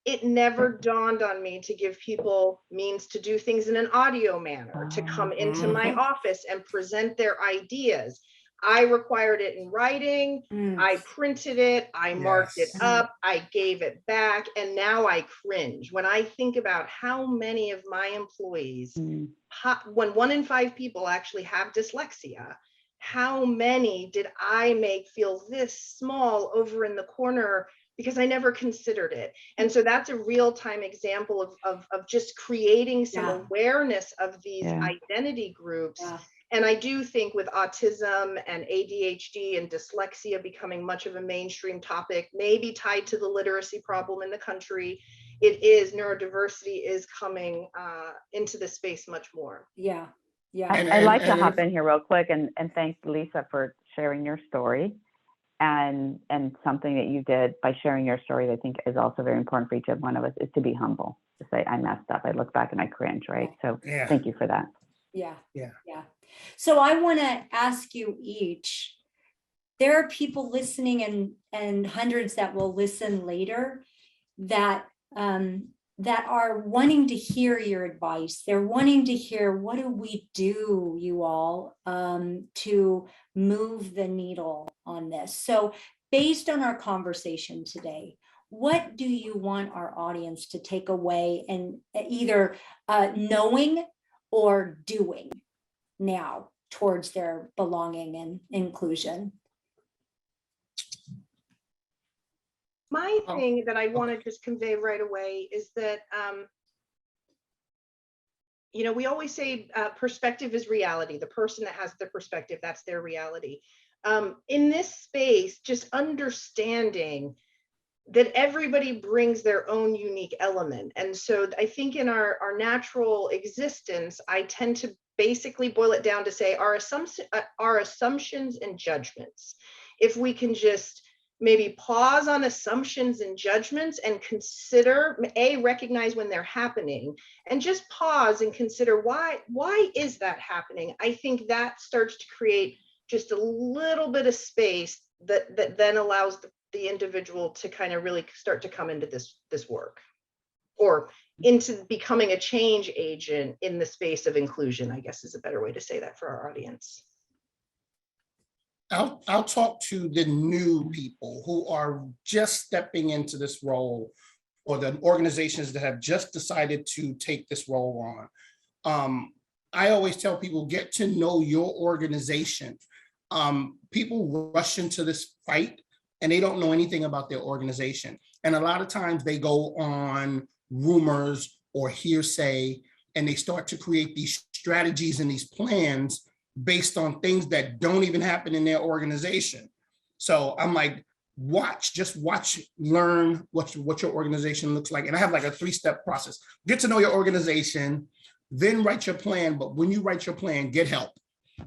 It never dawned on me to give people means to do things in an audio manner, to come into my office and present their ideas. I required it in writing. I printed it. I marked it up. I gave it back. And now I cringe when I think about how many of my employees, when 1 in 5 people actually have dyslexia, how many did I make feel this small over in the corner because I never considered it. And so that's a real-time example of just creating some awareness of these identity groups And I do think with autism and ADHD and dyslexia becoming much of a mainstream topic, maybe tied to the literacy problem in the country, neurodiversity is coming into the space much more. Yeah. Yeah. I'd like to hop in here real quick and thank Lisa for sharing your story, and something that you did by sharing your story that I think is also very important for each one of us is to be humble, to say, I messed up, I look back and I cringe, right? So thank you for that. Yeah. So I want to ask you each, there are people listening and hundreds that will listen later that that are wanting to hear your advice. They're wanting to hear, what do we do, you all, to move the needle on this? So based on our conversation today, what do you want our audience to take away and either knowing or doing now towards their belonging and inclusion? My thing that I want to just convey right away is that, we always say perspective is reality. The person that has the perspective, that's their reality. In this space, just understanding that everybody brings their own unique element. And so I think in our natural existence, I tend to basically boil it down to say our assumptions and judgments. If we can just maybe pause on assumptions and judgments and consider, recognize when they're happening, and just pause and consider why is that happening? I think that starts to create just a little bit of space that then allows the individual to kind of really start to come into this work, or into becoming a change agent in the space of inclusion, I guess is a better way to say that for our audience. I'll talk to the new people who are just stepping into this role, or the organizations that have just decided to take this role on. I always tell people, get to know your organization. People rush into this fight and they don't know anything about their organization. And a lot of times they go on rumors or hearsay, and they start to create these strategies and these plans based on things that don't even happen in their organization. So I'm like, just watch, learn what your organization looks like. And I have like a 3-step process. Get to know your organization, then write your plan. But when you write your plan, get help.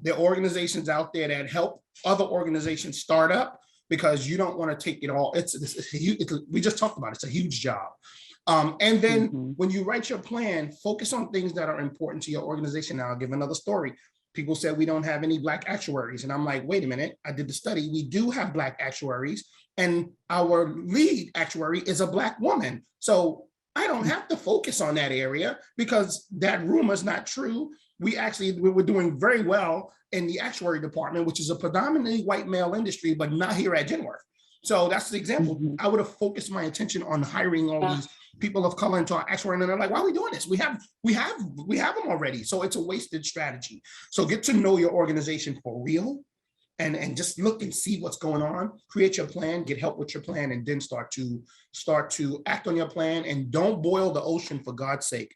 There are organizations out there that help other organizations start up, because you don't want to take it all. We just talked about it. It's a huge job. And then when you write your plan, focus on things that are important to your organization. Now I'll give another story. People said we don't have any Black actuaries. And I'm like, wait a minute, I did the study. We do have Black actuaries, and our lead actuary is a Black woman. So I don't have to focus on that area, because that rumor is not true. We were doing very well in the actuary department, which is a predominantly white male industry, but not here at Genworth. So that's the example. I would have focused my attention on hiring all these people of color into our actuary, and they're like, why are we doing this? We have them already. So it's a wasted strategy. So get to know your organization for real, and just look and see what's going on. Create your plan, get help with your plan, and then start to act on your plan. And don't boil the ocean, for God's sake.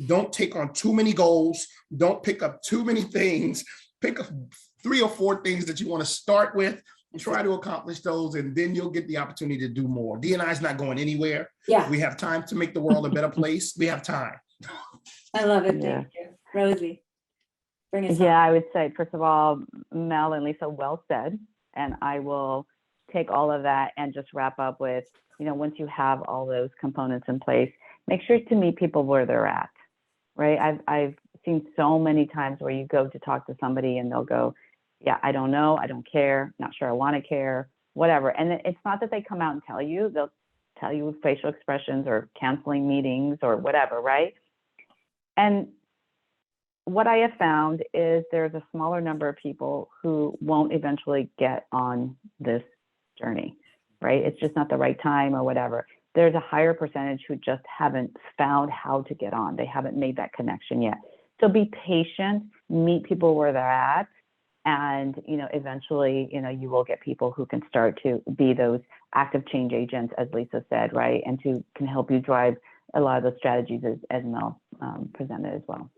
Don't take on too many goals. Don't pick up too many things. Pick up 3 or 4 things that you want to start with. Try to accomplish those, and then you'll get the opportunity to do more. D&I is not going anywhere. Yeah. We have time to make the world a better place. We have time. I love it. Thank you. Rosie, bring us I would say, first of all, Mel and Lisa, well said. And I will take all of that and just wrap up with, once you have all those components in place, make sure to meet people where they're at, right? I've seen so many times where you go to talk to somebody and they'll go, yeah, I don't know, I don't care, not sure I want to care, whatever. And it's not that they come out and tell you, they'll tell you with facial expressions or canceling meetings or whatever, right? And what I have found is there's a smaller number of people who won't eventually get on this journey, right? It's just not the right time or whatever. There's a higher percentage who just haven't found how to get on. They haven't made that connection yet. So be patient, meet people where they're at, and eventually you will get people who can start to be those active change agents, as Lisa said, right, and can help you drive a lot of those strategies as Mel presented as well.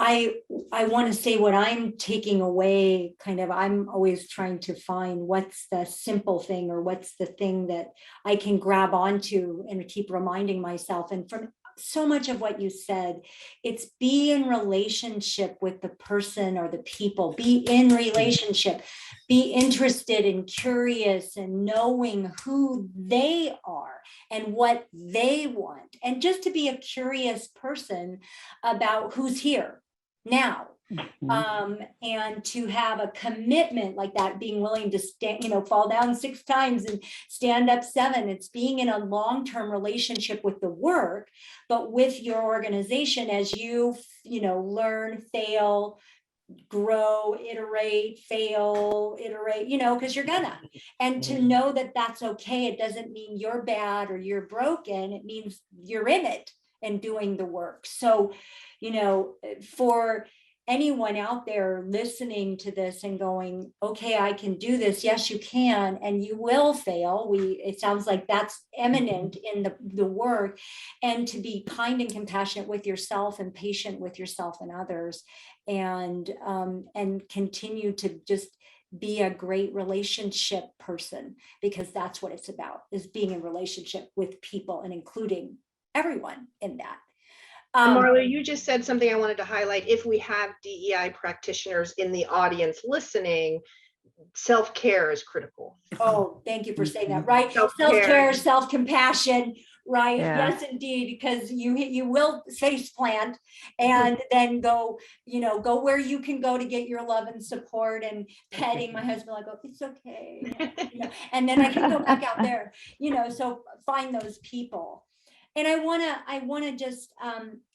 I want to say what I'm taking away, kind of, I'm always trying to find what's the simple thing or what's the thing that I can grab onto and keep reminding myself. And from so much of what you said, it's be in relationship with the person or the people, be in relationship, be interested and curious and knowing who they are and what they want. And just to be a curious person about who's here now, and to have a commitment like that, being willing to stand, fall down 6 times and stand up 7. It's being in a long-term relationship with the work, but with your organization as you, learn, fail, grow, iterate, fail, iterate, because you're gonna, and to know that that's okay. It doesn't mean you're bad or you're broken. It means you're in it and doing the work. So, for anyone out there listening to this and going, okay, I can do this. Yes, you can, and you will fail. It sounds like that's eminent in the work, and to be kind and compassionate with yourself and patient with yourself and others, and continue to just be a great relationship person, because that's what it's about, is being in relationship with people and including everyone in that. Marla, you just said something I wanted to highlight. If we have DEI practitioners in the audience listening, self-care is critical. Oh, thank you for saying that. Right. Self-care, self-compassion. Right. Yeah. Yes, indeed. Because you will face plant and then go where you can go to get your love and support and petting. My husband, I go, it's okay. And then I can go back out there, so find those people. And I want to just,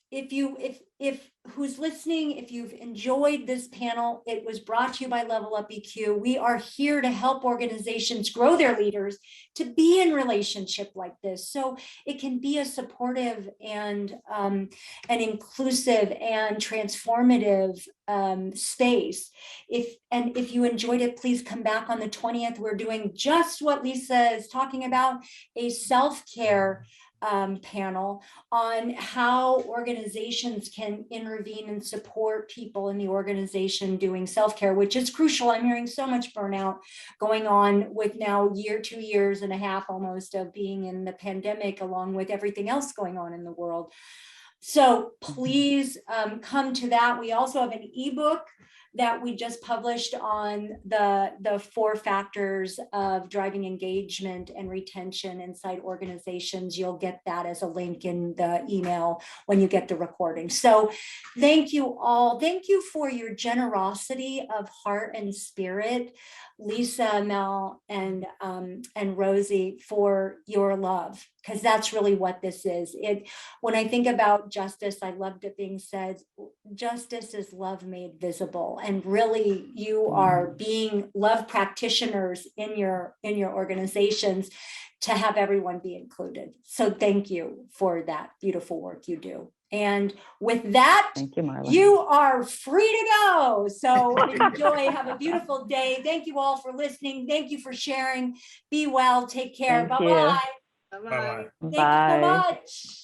if who's listening, if you've enjoyed this panel, it was brought to you by Level Up EQ. We are here to help organizations grow their leaders to be in relationship like this, so it can be a supportive and an inclusive and transformative space. If you enjoyed it, please come back on the 20th. We're doing just what Lisa is talking about, a self-care panel on how organizations can intervene and support people in the organization doing self-care, which is crucial. I'm hearing so much burnout going on with now 2 years and a half almost of being in the pandemic, along with everything else going on in the world. So please come to that. We also have an ebook that we just published on the 4 factors of driving engagement and retention inside organizations. You'll get that as a link in the email when you get the recording. So thank you all. Thank you for your generosity of heart and spirit, Lisa, Mel, and Rosie, for your love, because that's really what this is. When I think about justice, I loved it being said, justice is love made visible. And really, you are being love practitioners in your organizations to have everyone be included. So thank you for that beautiful work you do. And with that, thank you, Marla. You are free to go. So enjoy, have a beautiful day. Thank you all for listening. Thank you for sharing. Be well, take care. Bye-bye. Bye-bye. Thank you so much.